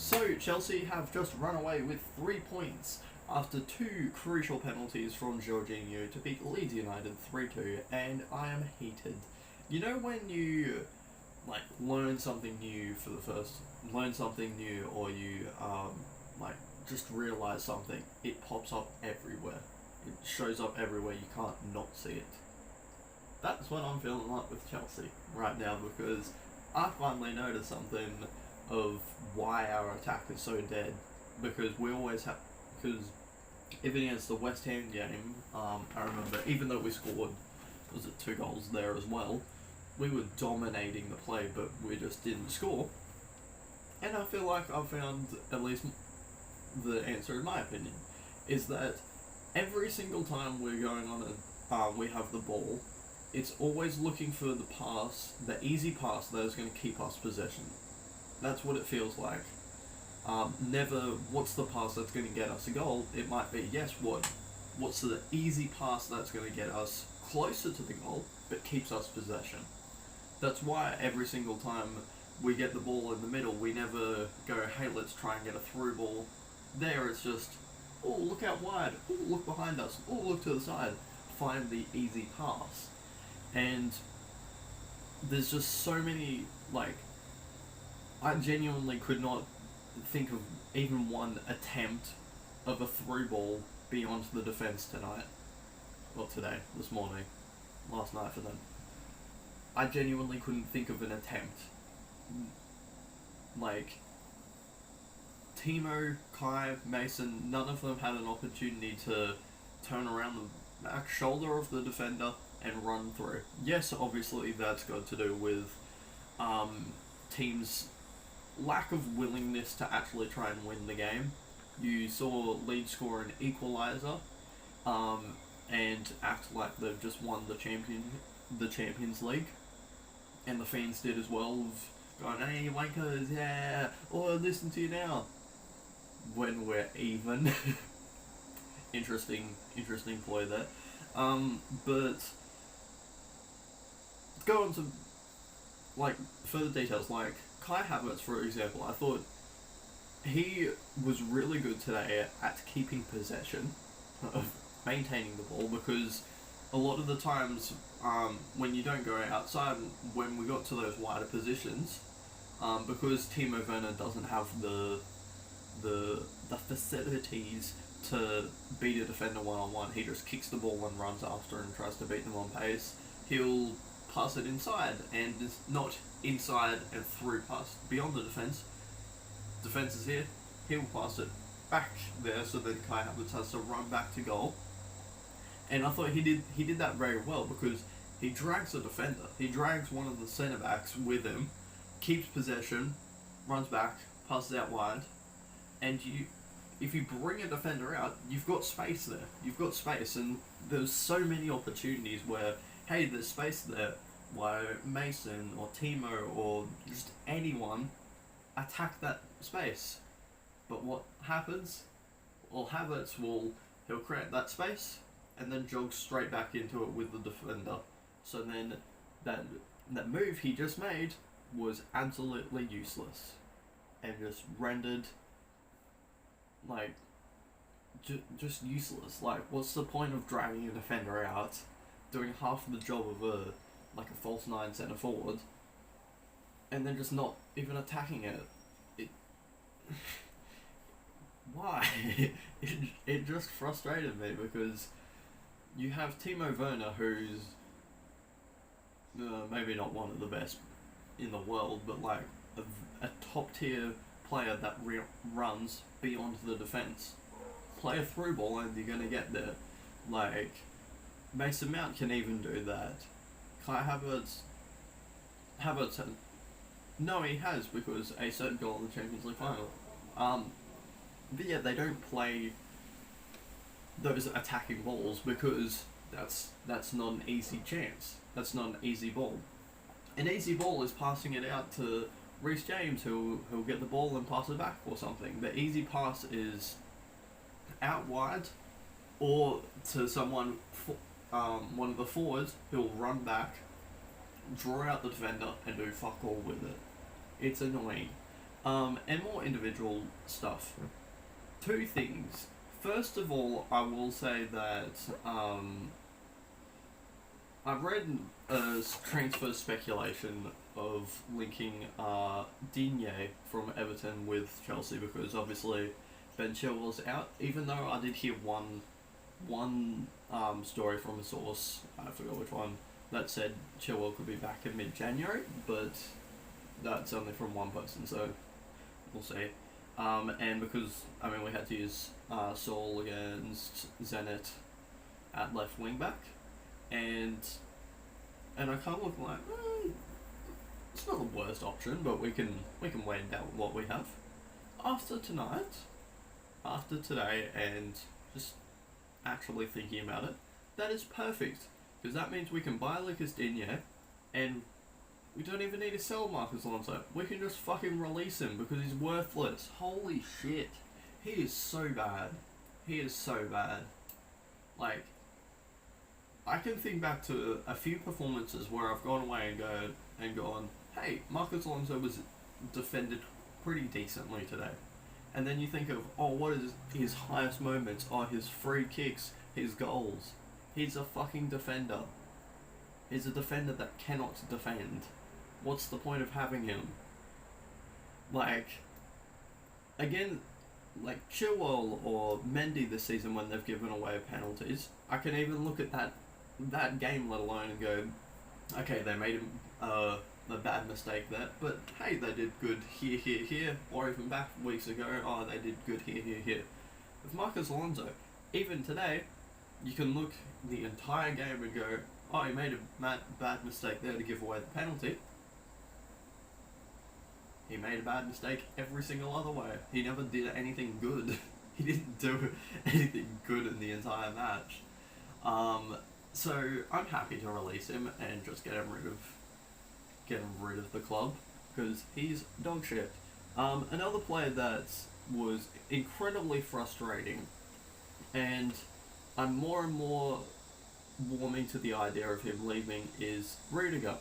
So, Chelsea have just run away with 3 points after two crucial penalties from Jorginho to beat Leeds United 3-2, and I am heated. You know when you learn something new for the first learn something new, or you like just realize something, it pops up everywhere. It shows up everywhere, you can't not see it. That's what I'm feeling like with Chelsea right now, because I finally noticed something of why our attack is so dead. Because we always have, because even against the West Ham game, I remember, even though we scored, was it 2 goals there as well, we were dominating the play, but we just didn't score. And I feel like I've found at least the answer, in my opinion, is that every single time we're going on we have the ball, it's always looking for the pass, the easy pass that is going to keep us possession. That's what it feels like. Never, what's the pass that's going to get us a goal? It might be, yes, what's the easy pass that's going to get us closer to the goal, but keeps us possession. That's why every single time we get the ball in the middle, we never go, hey, let's try and get a through ball. There, it's just, oh, look out wide, oh, look behind us, oh, look to the side. Find the easy pass. And there's just so many, I genuinely could not think of even one attempt of a through ball beyond the defence tonight. Well, today, this morning, last night for them. I genuinely couldn't think of an attempt. Timo, Kai, Mason, none of them had an opportunity to turn around the back shoulder of the defender and run through. Yes, obviously that's got to do with teams' lack of willingness to actually try and win the game. You saw Leeds score an equaliser and act like they've just won the Champions League, and the fans did as well, going, hey wankers, yeah, or listen to you now, when we're even. interesting ploy there. But go on to further details, Kai Havertz, for example. I thought he was really good today at keeping possession, of maintaining the ball, because a lot of the times when you don't go outside, when we got to those wider positions, because Timo Werner doesn't have the facilities to beat a defender one-on-one, he just kicks the ball and runs after and tries to beat them on pace. He'll pass it inside, and it's not inside and through pass beyond the defence. Defence is here, he'll pass it back there, so then Kai Havertz has to run back to goal. And I thought he did that very well, because he drags a defender, he drags one of the centre backs with him, keeps possession, runs back, passes out wide, and if you bring a defender out, you've got space there. You've got space, and there's so many opportunities where, hey, there's space there, why Mason or Timo or just anyone attack that space. But what happens? Well, Havertz he'll create that space and then jog straight back into it with the defender. So then that move he just made was absolutely useless and just rendered just useless. What's the point of dragging a defender out, doing half the job of a false 9 centre forward, and then just not even attacking it? Why? it just frustrated me, because you have Timo Werner, who's maybe not one of the best in the world, but a top tier player that runs beyond the defence. Play a through ball and you're going to get there. Mason Mount can even do that. Kai Havertz no, he has, because a certain goal in the Champions League final. But yeah, they don't play those attacking balls, because that's not an easy chance. That's not an easy ball. An easy ball is passing it out to Reece James, who'll get the ball and pass it back or something. The easy pass is out wide, or to someone, one of the forwards, who'll run back, draw out the defender, and do fuck all with it. It's annoying. And more individual stuff. Two things. First of all, I will say that I've read transfer speculation of linking Digne from Everton with Chelsea because obviously Ben Chilwell's out. Even though I did hear one story from a source, I forgot which one, that said Chilwell could be back in mid-January, but that's only from one person, so we'll see. And because, I mean, we had to use Saul against Zenit at left wing back, and I kind of look like, it's not the worst option, but we can weigh it down with what we have. After today, and just actually thinking about it, that is perfect, because that means we can buy Lucas Digne, and we don't even need to sell Marcos Alonso. We can just fucking release him because he's worthless. Holy shit. He is so bad. He is so bad. Like, I can think back to a few performances where I've gone away and gone, hey, Marcos Alonso was defended pretty decently today. And then you think of, oh, what is his highest moments? Oh, his free kicks, his goals. He's a fucking defender. He's a defender that cannot defend. What's the point of having him? Like, again, like Chilwell or Mendy this season when they've given away penalties, I can even look at that game, let alone, and go, okay, they made a bad mistake there, but hey, they did good here, or even back weeks ago, oh, they did good here. With Marcos Alonso, even today, you can look the entire game and go, oh, he made a bad mistake there to give away the penalty. He made a bad mistake every single other way. He never did anything good. He didn't do anything good in the entire match. So I'm happy to release him and just get him rid of the club because he's dog shit. Another player that was incredibly frustrating, and I'm more and more warming to the idea of him leaving, is Rudiger.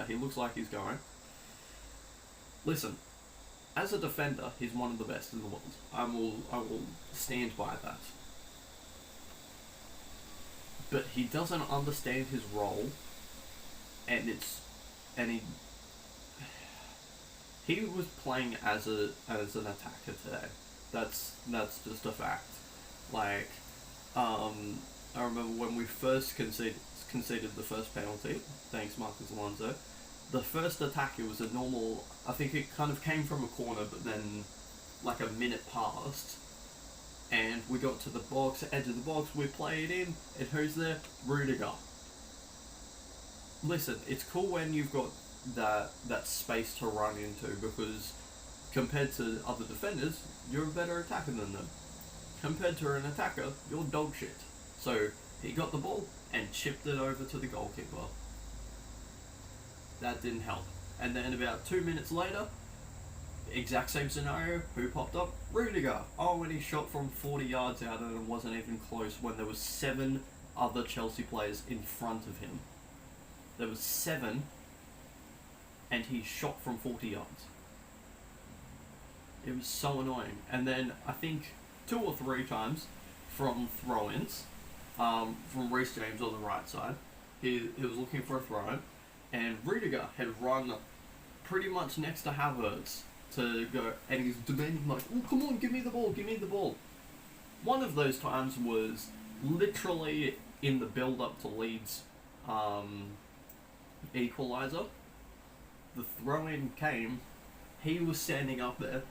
He looks like he's going. Listen, as a defender, he's one of the best in the world. I will stand by that. But he doesn't understand his role, and he was playing as an attacker today. That's just a fact. Like, I remember when we first conceded the first penalty, thanks Marcos Alonso. The first attack, it was a normal, I think it kind of came from a corner, but then like a minute passed, and we got to the box, edge of the box, we play it in, and who's there? Rudiger. Listen, it's cool when you've got that space to run into, because compared to other defenders, you're a better attacker than them. Compared to an attacker, you're dog shit. So he got the ball and chipped it over to the goalkeeper. That didn't help. And then about 2 minutes later, exact same scenario, who popped up? Rudiger. Oh, and he shot from 40 yards out and it wasn't even close when there was 7 other Chelsea players in front of him. There was 7 and he shot from 40 yards. It was so annoying. And then I think 2 or 3 times from throw-ins, from Reece James on the right side, he was looking for a throw-in, and Rudiger had run pretty much next to Havertz to go, and he's demanding like, oh, come on, give me the ball. One of those times was literally in the build-up to Leeds equaliser. The throw-in came, he was standing up there,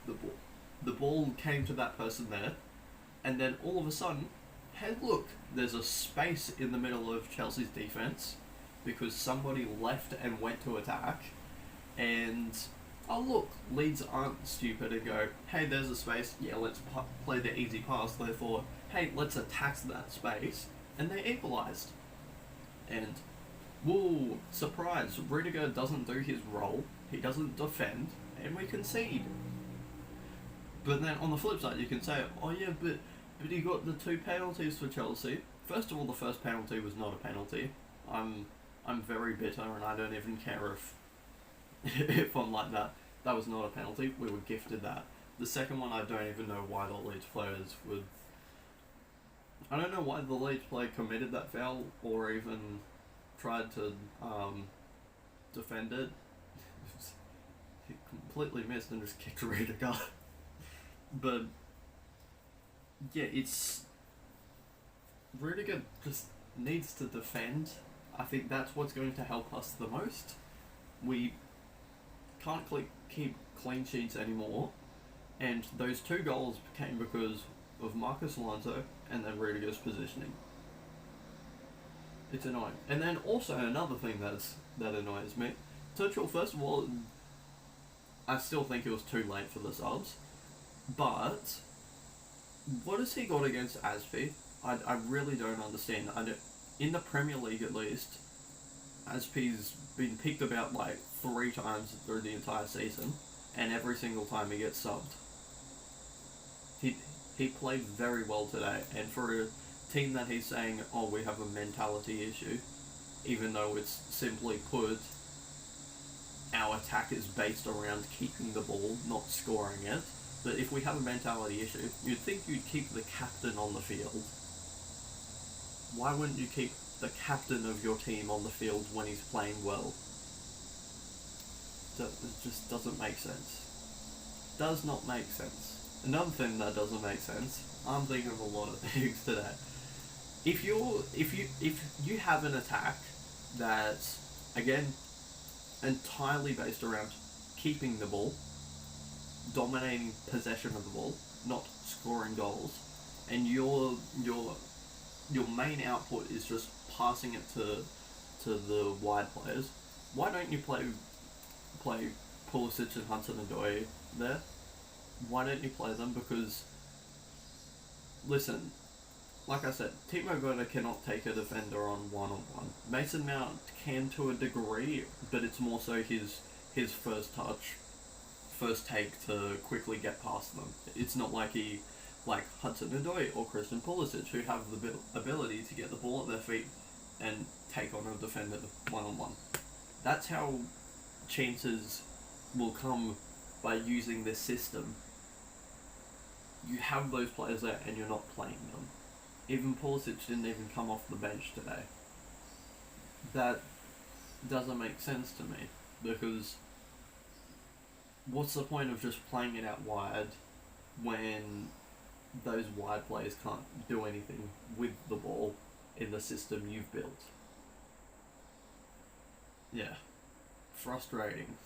the ball came to that person there, and then all of a sudden, hey look, there's a space in the middle of Chelsea's defence, because somebody left and went to attack, and oh look, Leeds aren't stupid and go, hey, there's a space, yeah, let's play the easy pass, therefore, hey, let's attack that space, and they equalised. And, whoa, surprise, Rudiger doesn't do his role, he doesn't defend, and we concede. But then on the flip side, you can say, oh yeah, but he got the 2 penalties for Chelsea. First of all, the first penalty was not a penalty. I'm very bitter and I don't even care if I'm like that. That was not a penalty. We were gifted that. The second one, I don't even know why the Leeds players would. I don't know why the Leeds player committed that foul or even tried to defend it. He completely missed and just kicked Rudiger. But yeah, it's Rudiger just needs to defend. I think that's what's going to help us the most. We can't keep clean sheets anymore, and those 2 goals came because of Marcus Alonso and then Rudiger's positioning. It's annoying. And then also another thing that annoys me, Tuchel, first of all, I still think it was too late for the subs, but what has he got against Aspie? I really don't understand. In the Premier League at least, Aspie's been picked about like 3 times through the entire season, and every single time he gets subbed. He played very well today, and for a team that he's saying, oh, we have a mentality issue, even though it's simply put, our attack is based around keeping the ball, not scoring it. But if we have a mentality issue, you'd think you'd keep the captain on the field. Why wouldn't you keep the captain of your team on the field when he's playing well? It just doesn't make sense. Does not make sense. Another thing that doesn't make sense, I'm thinking of a lot of things today. If you have an attack that's, again, entirely based around keeping the ball, dominating possession of the ball, not scoring goals, and your main output is just passing it to the wide players, why don't you play Pulisic and Hudson-Odoi there? Why don't you play them? Because, listen, like I said, Timo Werner cannot take a defender on one-on-one. Mason Mount can to a degree, but it's more so his first touch, first take to quickly get past them. It's not like Hudson-Odoi or Christian Pulisic, who have the ability to get the ball at their feet and take on a defender one-on-one. That's how chances will come by using this system. You have those players there and you're not playing them. Even Pulisic didn't even come off the bench today. That doesn't make sense to me, because what's the point of just playing it out wide when those wide players can't do anything with the ball in the system you've built? Yeah. Frustrating.